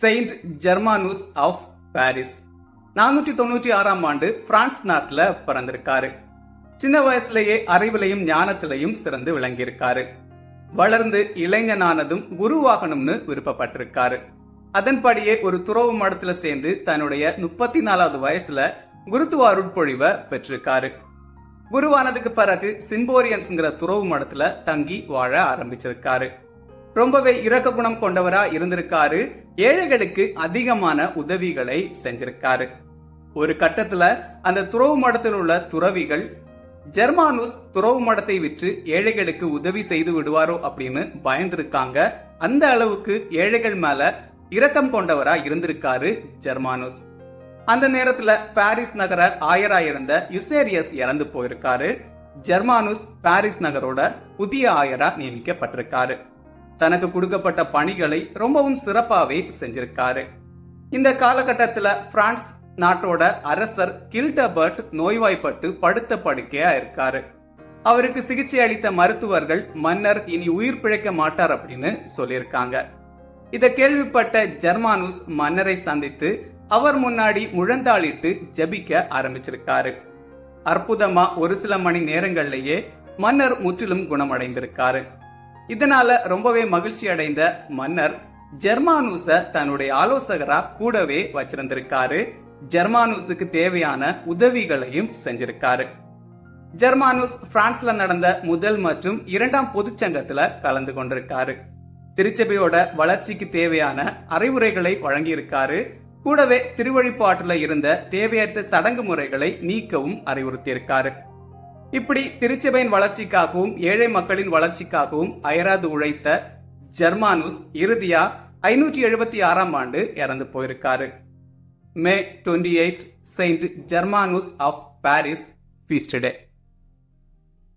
Saint ஜெர்மானுஸ் of Paris 496ஆம் ஆண்டு France நாட்டுல பிறந்திருக்காரு. சின்ன வயசுலயே அறிவிலையும் ஞானத்திலையும் சிறந்து விளங்கியிருக்காரு. வளர்ந்து இளைஞனானதும் குருவாகணும்னு விருப்பப்பட்டிருக்காரு. அதன்படியே ஒரு துறவு மடத்துல சேர்ந்து தன்னுடைய 34வது வயசுல குருத்துவ அருட்பொழிவை பெற்றிருக்காரு. குருவானதுக்கு பிறகு சிம்போரியன்ஸ்ங்கிற துறவு மடத்துல தங்கி வாழ ஆரம்பிச்சிருக்காரு. ரொம்பவே இரக்க குணம் கொண்டவரா இருந்திருக்காரு. ஏழைகளுக்கு அதிகமான உதவிகளை செஞ்சிருக்காரு. ஒரு கட்டத்துல அந்த துறவு மடத்தில் உள்ள துறவிகள் ஜெர்மானுஸ் துறவு மடத்தை விற்று ஏழைகளுக்கு உதவி செய்து விடுவாரோ அப்படின்னு பயந்திருக்காங்க. அந்த அளவுக்கு ஏழைகள் மேல இரக்கம் கொண்டவரா இருந்திருக்காரு ஜெர்மானுஸ். அந்த நேரத்துல பாரிஸ் நகர ஆயரா இருந்த யுசேரியஸ் இறந்து போயிருக்காரு. ஜெர்மானுஸ் பாரிஸ் நகரோட புதிய ஆயரா நியமிக்கப்பட்டிருக்காரு. தனக்கு கொடுக்கப்பட்ட பணிகளை ரொம்பவும் சிறப்பாவே செஞ்சிருக்காரு. இந்த காலகட்டத்துல பிரான்ஸ் நாட்டோட அரசர் கில்டபர்ட் நோய்வாய்ப்பட்டு படுத்த படுக்கையா இருக்காரு. அவருக்கு சிகிச்சை அளித்த மருத்துவர்கள் மன்னர் இனி உயிர் பிழைக்க மாட்டார் அப்படின்னு சொல்லியிருக்காங்க. இத கேள்விப்பட்ட ஜெர்மானுஸ் மன்னரை சந்தித்து அவர் முன்னாடி முழந்தாளிட்டு ஜெபிக்க ஆரம்பிச்சிருக்காரு. அற்புதமா ஒரு சில மணி நேரங்கள்லயே மன்னர் முற்றிலும் குணமடைந்திருக்காரு. இதனால ரொம்பவே மகிழ்ச்சி அடைந்த மன்னர் ஜெர்மானுஸ தன்னுடைய ஆலோசகரா கூடவே வச்சிருந்திருக்காரு. ஜெர்மானுஸுக்கு தேவையான உதவிகளையும் செஞ்சிருக்காரு. ஜெர்மானுஸ் பிரான்ஸ்ல நடந்த முதல் மற்றும் இரண்டாம் பொதுச்சங்கத்துல கலந்து கொண்டிருக்காரு. திருச்சபையோட வளர்ச்சிக்கு தேவையான அறிவுரைகளை வழங்கியிருக்காரு. கூடவே திருவழிப்பாட்டுல இருந்த தேவையற்ற சடங்கு முறைகளை நீக்கவும் அறிவுறுத்தியிருக்காரு. இப்படி திருச்சபையின் வளர்ச்சிக்காகவும் ஏழை மக்களின் வளர்ச்சிக்காகவும் அயராது உழைத்த ஜெர்மானுஸ் இறுதியா 576ஆம் ஆண்டு இறந்து போயிருக்காரு. May 28 Saint Germanus of Paris feast day.